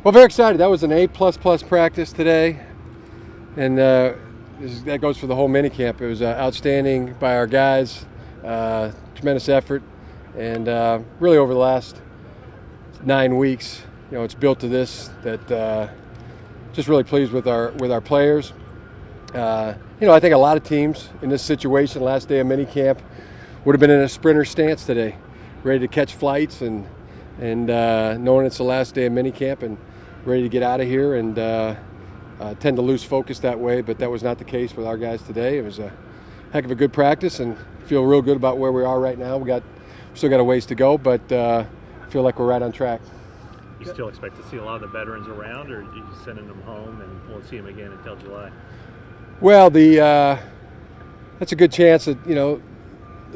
Well, very excited. That was an A++ practice today, and that goes for the whole minicamp. It was outstanding by our guys, tremendous effort, and really over the last 9 weeks, it's built to this. That just really pleased with our players. I think a lot of teams in this situation, last day of minicamp, would have been in a sprinter stance today, ready to catch flights and knowing it's the last day of minicamp and ready to get out of here, and tend to lose focus that way, but that was not the case with our guys today. It was a heck of a good practice, and feel real good about where we are right now. We still got a ways to go, but feel like we're right on track. You still expect to see a lot of the veterans around, or are you sending them home and won't see them again until July? Well, that's a good chance that a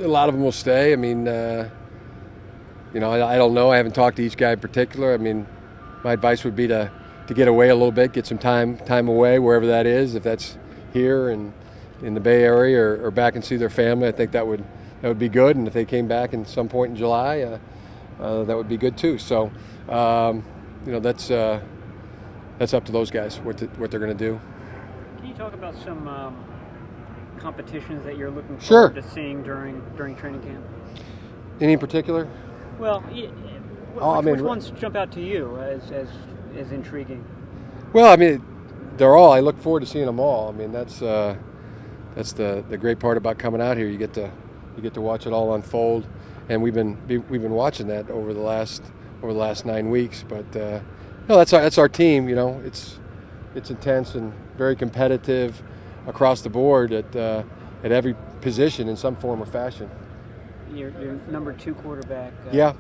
lot of them will stay. I mean, I don't know. I haven't talked to each guy in particular. I mean, my advice would be to get away a little bit, get some time away wherever that is. If that's here and in the Bay Area or back and see their family, I think that would be good. And if they came back in some point in July, that would be good too. So, that's up to those guys what they're going to do. Can you talk about some competitions that you're looking Sure. forward to seeing during training camp? Any in particular? Well, which ones jump out to you as intriguing? Well, I mean, they're all. I look forward to seeing them all. I mean, that's the great part about coming out here. You get to watch it all unfold, and we've been watching that over the last 9 weeks. But that's our team. It's intense and very competitive across the board at every position in some form or fashion. Your number 2 quarterback,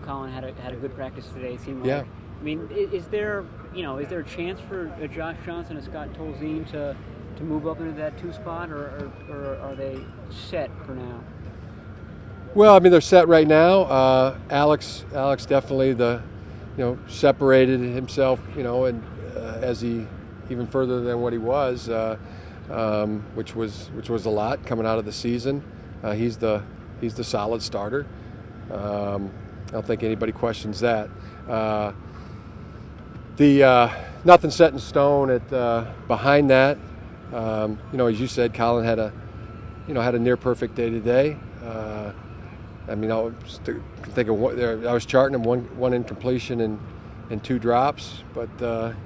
Colin, had a good practice today. It seemed like. Yeah. I mean, is there a chance for Josh Johnson and Scott Tolzien to move up into that 2 spot, or are they set for now? Well, I mean, they're set right now. Alex definitely separated himself, and as he even further than what he was, which was a lot coming out of the season. He's the solid starter. I don't think anybody questions that. Nothing set in stone behind that. As you said, Colin had a near perfect day today. I mean, I was charting him one incompletion and 2 drops, but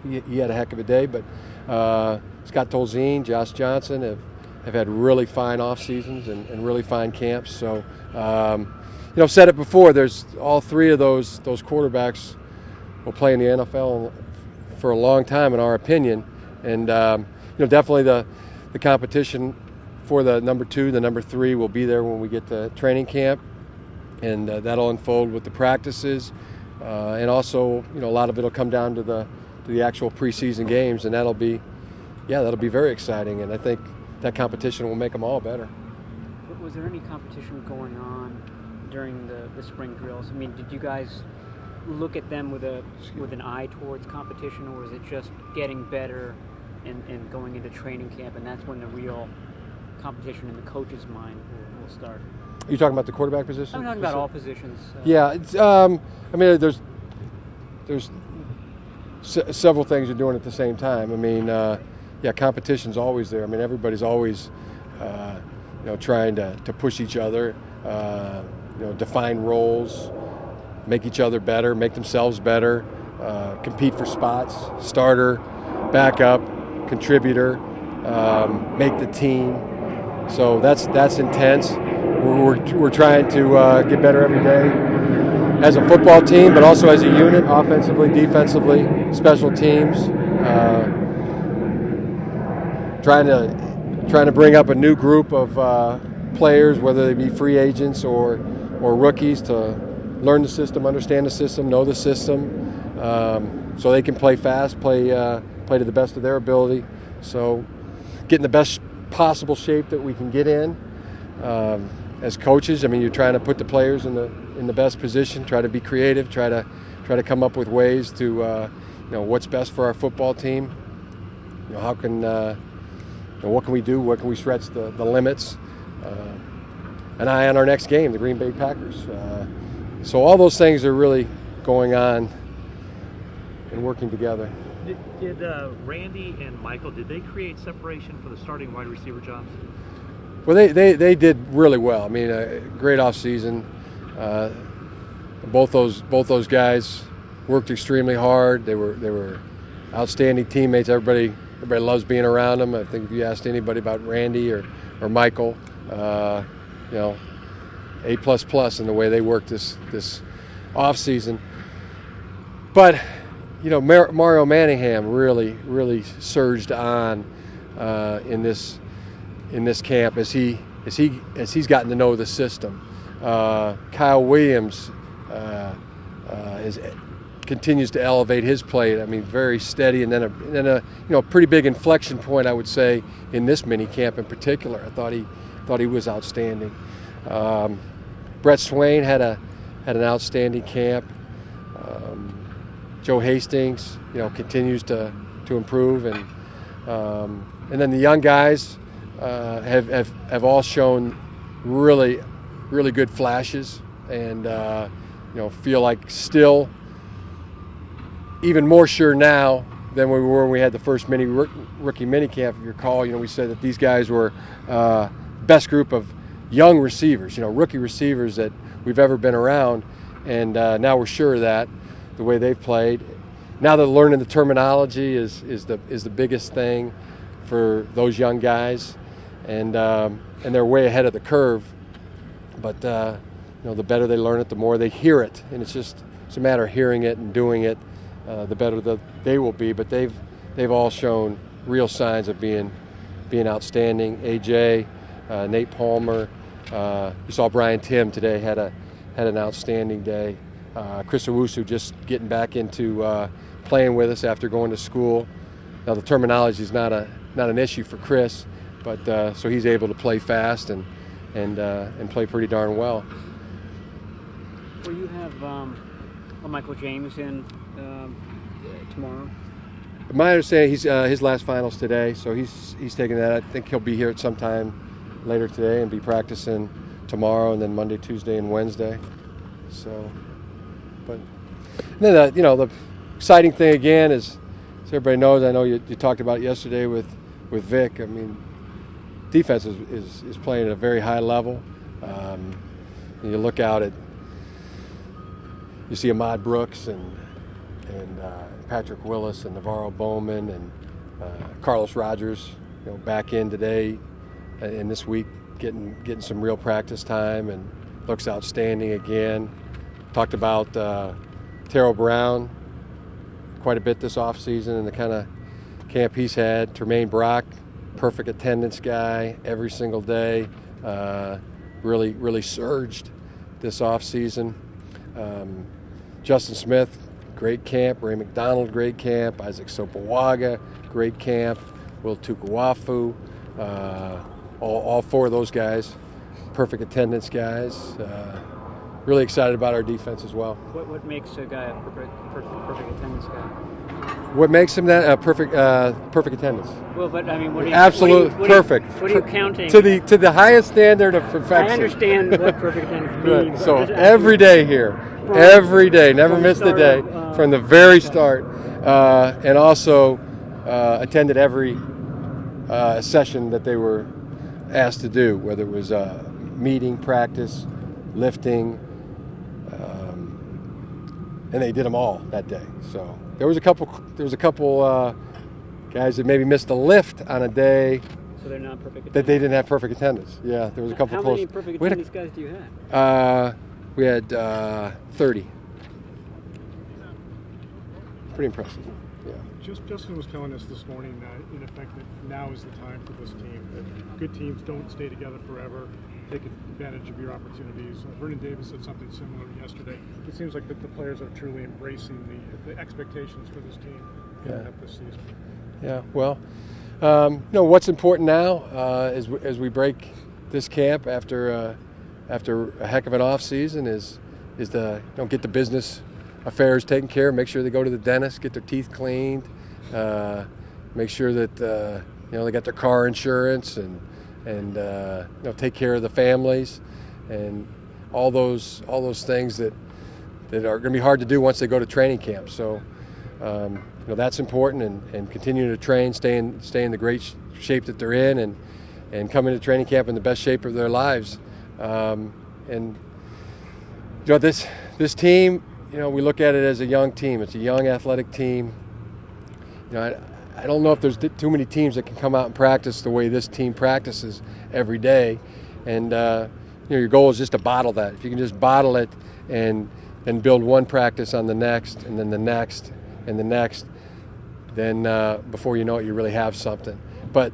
he had a heck of a day. But Scott Tolzien, Josh Johnson have had really fine off seasons and really fine camps. So, I've said it before. There's all 3 of those quarterbacks will play in the NFL for a long time, in our opinion. And definitely the competition for the number 2, the number 3 will be there when we get to training camp, and that'll unfold with the practices, and also a lot of it'll come down to the actual preseason games, and that'll be very exciting. And I think that competition will make them all better. Was there any competition going on during the spring drills? I mean, did you guys look at them with an eye towards competition, or was it just getting better and going into training camp, and that's when the real competition in the coach's mind will start? Are you talking about the quarterback position? I'm talking about all positions. Yeah, it's, I mean, there's several things you're doing at the same time. I mean, competition's always there. I mean, everybody's always, trying to push each other, define roles, make each other better, make themselves better, compete for spots, starter, backup, contributor, make the team. So that's intense. We're trying to get better every day as a football team, but also as a unit, offensively, defensively, special teams. Trying to bring up a new group of players, whether they be free agents or rookies, to learn the system, understand the system, know the system, so they can play fast, play to the best of their ability. So getting the best possible shape that we can get in. As coaches, I mean, you're trying to put the players in the best position, try to be creative, try to come up with ways to what's best for our football team. How can what can we do? What can we stretch the limits? An eye on our next game, the Green Bay Packers. So all those things are really going on and working together. Did Randy and Michael, did they create separation for the starting wide receiver jobs? Well, they did really well. I mean, a great offseason. Both those guys worked extremely hard. They were outstanding teammates. Everybody loves being around them. I think if you asked anybody about Randy or Michael, A++ in the way they worked this off season. But Mario Manningham really surged on in this camp as he's gotten to know the system. Kyle Williams continues to elevate his play. I mean, very steady, and then a pretty big inflection point, I would say, in this mini camp in particular. I thought he was outstanding. Brett Swain had an outstanding camp. Joe Hastings, continues to improve, and then the young guys have all shown really good flashes, and feel like still even more sure now than we were when we had the first rookie mini camp. If you recall, we said that these guys were best group of young receivers, rookie receivers that we've ever been around, and now we're sure of that the way they've played. Now that learning the terminology is the biggest thing for those young guys, and they're way ahead of the curve. But the better they learn it, the more they hear it, and it's a matter of hearing it and doing it. The better they will be. But they've all shown real signs of being outstanding. AJ, Nate Palmer, you saw Brian Tim today had an outstanding day. Chris Owusu just getting back into playing with us after going to school. Now the terminology is not an issue for Chris, but so he's able to play fast and play pretty darn well. Will you have Michael James in tomorrow? My understanding, he's his last finals today, so he's taking that. I think he'll be here at some time later today and be practicing tomorrow, and then Monday, Tuesday, and Wednesday. So, but then the exciting thing again is, as everybody knows, I know you talked about it yesterday with Vic. I mean, defense is playing at a very high level. You look out at, you see Ahmad Brooks and Patrick Willis and Navarro Bowman and Carlos Rogers, back in today and this week getting some real practice time, and looks outstanding again. Talked about Terrell Brown quite a bit this offseason and the kind of camp he's had. Tremaine Brock, perfect attendance guy every single day, really surged this offseason. Justin Smith, great camp. Ray McDonald, great camp. Isaac Sopoaga, great camp. Will Tukuafu, all four of those guys, perfect attendance guys. Really excited about our defense as well. What makes a guy a perfect attendance guy? What makes him that perfect attendance? Well, but I mean, what are you, absolute perfect. What are you counting? To the highest standard of perfection. I understand what perfect attendance means. Right. So every day here. Every day, never missed a day from the very start, and also attended every session that they were asked to do, whether it was meeting, practice, lifting, and they did them all that day. So there was a couple guys that maybe missed a lift on a day. So they're not perfect attendance. That they didn't have perfect attendance. Yeah, there was a couple. How close. many perfect attendance guys do you have? We had 30. Pretty impressive. Yeah. Justin was telling us this morning that, in effect, that now is the time for this team. That good teams don't stay together forever. Take advantage of your opportunities. Vernon Davis said something similar yesterday. It seems like that the players are truly embracing the expectations for this team coming up this season. Yeah. Well, what's important now as we break this camp after a heck of an off season is to get the business affairs taken care of, make sure they go to the dentist, get their teeth cleaned, make sure that they got their car insurance and take care of the families and all those things that are going to be hard to do once they go to training camp. So That's important, and continuing to train, stay in the great shape that they're in, and come into training camp in the best shape of their lives. This team, we look at it as a young team. It's a young athletic team. I don't know if there's too many teams that can come out and practice the way this team practices every day. And your goal is just to bottle that. If you can just bottle it and build one practice on the next, and then the next, and the next, then before you know it, you really have something. But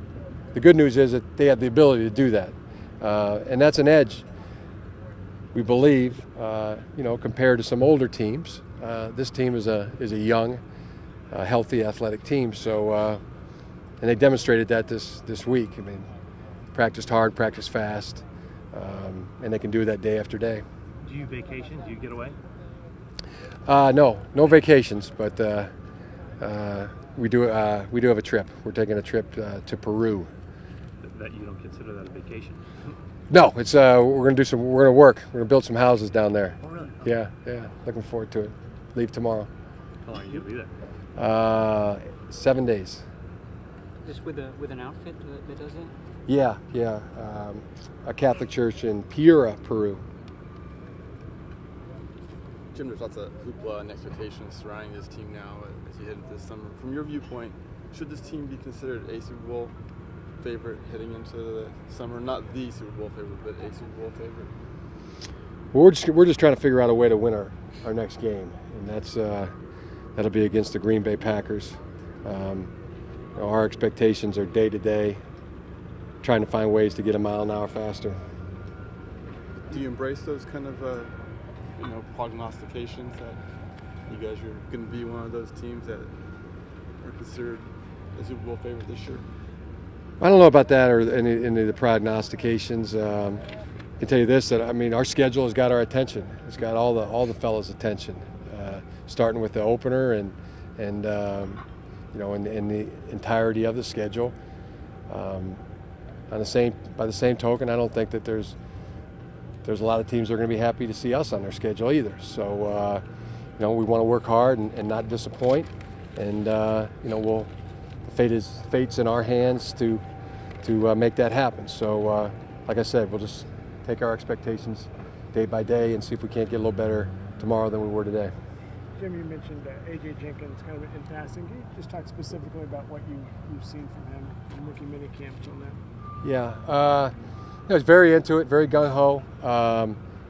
the good news is that they have the ability to do that, and that's an edge, we believe. Compared to some older teams, this team is a young, healthy, athletic team. So, and they demonstrated that this week. I mean, practiced hard, practiced fast, and they can do that day after day. Do you vacation? Do you get away? No vacations, but we do have a trip. We're taking a trip to Peru. That you don't consider that a vacation? No, it's we're gonna work. We're gonna build some houses down there. Oh, really? Yeah. Looking forward to it. Leave tomorrow. How long are you gonna be there? 7 days. Just with an outfit that does it? Yeah. A Catholic church in Piura, Peru. Jim, there's lots of hoopla and expectations surrounding this team now as you head into this summer. From your viewpoint, should this team be considered a Super Bowl favorite heading into the summer? Not the Super Bowl favorite, but a Super Bowl favorite? Well, we're just trying to figure out a way to win our next game, and that'll be against the Green Bay Packers. Our expectations are day to day, trying to find ways to get a mile an hour faster. Do you embrace those kind of prognostications that you guys are going to be one of those teams that are considered a Super Bowl favorite this year? I don't know about that or any of the prognostications. I can tell you this: that our schedule has got our attention. It's got all the fellas' attention, starting with the opener and in the entirety of the schedule. By the same token, I don't think that there's a lot of teams that are going to be happy to see us on their schedule either. So, we want to work hard and not disappoint. And fate's in our hands to make that happen. So, like I said, we'll just take our expectations day by day and see if we can't get a little better tomorrow than we were today. Jim, you mentioned A.J. Jenkins kind of in passing. Can you just talk specifically about what you've seen from him in rookie minicamp till now? Yeah, he's very into it, very gung-ho,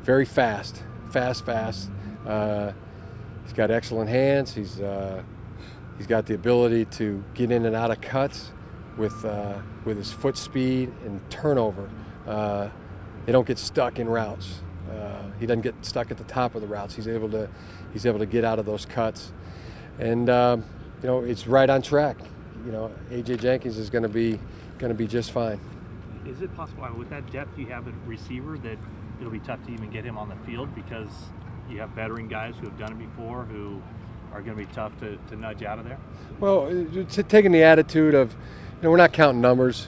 very fast. He's got excellent hands. He's got the ability to get in and out of cuts with his foot speed and turnover. They don't get stuck in routes. He doesn't get stuck at the top of the routes. He's able to get out of those cuts, and it's right on track. A.J. Jenkins is going to be just fine. Is it possible with that depth you have at receiver that it'll be tough to even get him on the field because you have veteran guys who have done it before who are going to be tough to nudge out of there? Well, taking the attitude of, we're not counting numbers,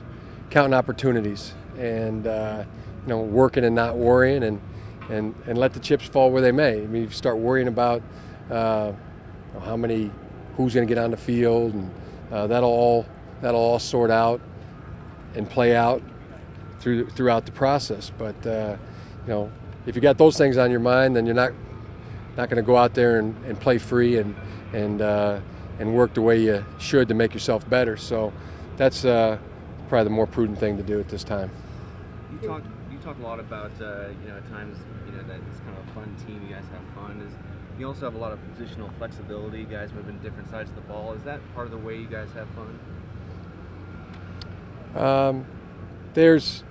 counting opportunities, and working and not worrying, and let the chips fall where they may. You start worrying about who's going to get on the field, and that'll all sort out and play out throughout the process. But if you got those things on your mind, then you're not going to go out there and play free and work the way you should to make yourself better. So that's probably the more prudent thing to do at this time. You talk a lot about at times that it's kind of a fun team. You guys have fun. You also have a lot of positional flexibility. You guys move in different sides of the ball. Is that part of the way you guys have fun? There's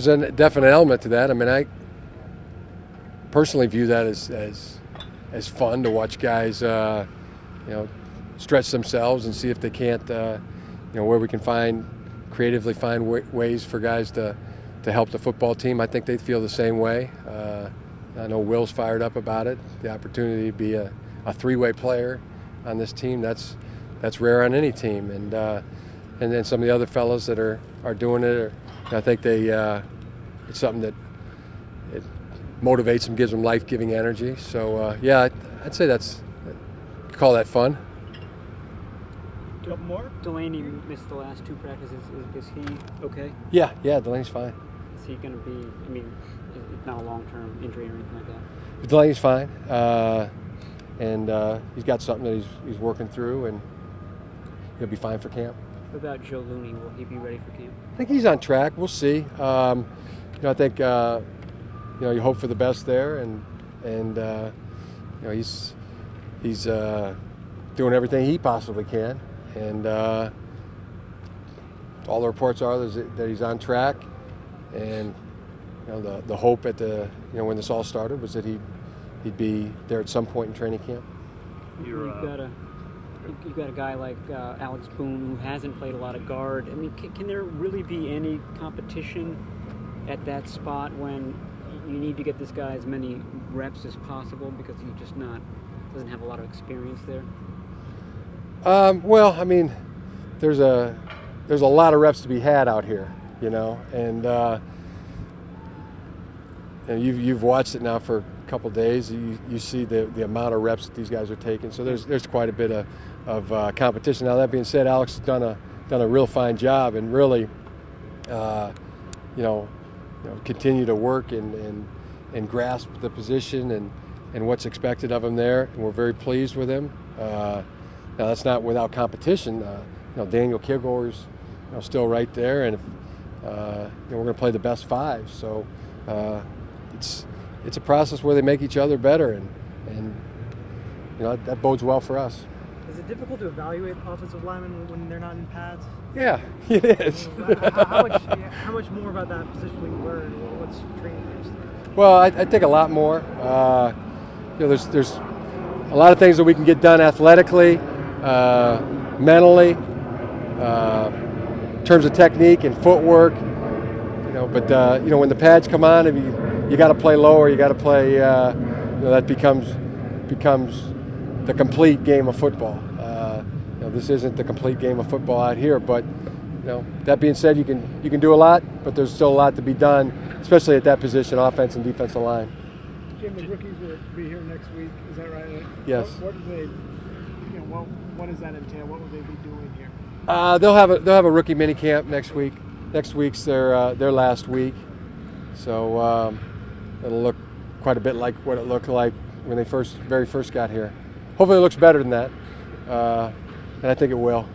a definite element to that. I personally view that as fun to watch guys, stretch themselves and see if they can't, where we can creatively find ways for guys to help the football team. I think they feel the same way. I know Will's fired up about it. The opportunity to be a three-way player on this team, that's rare on any team. And then some of the other fellas that are doing it, I think it's something that it motivates them, gives them life-giving energy. So I'd say that's call that fun. Couple more? Delaney missed the last 2 practices. Is he okay? Yeah, Delaney's fine. Is he going to be? I mean, it's not a long-term injury or anything like that. Delaney's fine, and he's got something that he's working through, and he'll be fine for camp. What about Joe Looney? Will he be ready for camp? I think he's on track. We'll see. I think you hope for the best there, and he's doing everything he possibly can, and all the reports are that he's on track, and the hope at when this all started was that he'd be there at some point in training camp. You've got a guy like Alex Boone who hasn't played a lot of guard. I mean, can there really be any competition at that spot when you need to get this guy as many reps as possible because he just doesn't have a lot of experience there? Well, I mean, there's a lot of reps to be had out here, and you've watched it now for a couple of days. You see the amount of reps that these guys are taking. So there's quite a bit of competition. Now that being said, Alex has done a real fine job and really, continue to work and grasp the position and what's expected of him there. And we're very pleased with him. Now that's not without competition. Daniel Kilgore's still right there, and we're going to play the best 5. So it's a process where they make each other better, and that bodes well for us. Is it difficult to evaluate offensive linemen when they're not in pads? Yeah, it is. How much more about that position we can learn? What's training camps? Well, I think a lot more. There's a lot of things that we can get done athletically, mentally, in terms of technique and footwork. But when the pads come on, you got to play lower. You got to play. That becomes the complete game of football. This isn't the complete game of football out here, but that being said, you can do a lot, but there's still a lot to be done, especially at that position, offense and defensive line. Jim, the rookies will be here next week. Is that right? Yes. What do they? What does that entail? What will they be doing here? They'll have a rookie mini camp next week. Next week's their last week, so it'll look quite a bit like what it looked like when they very first got here. Hopefully, it looks better than that, and I think it will.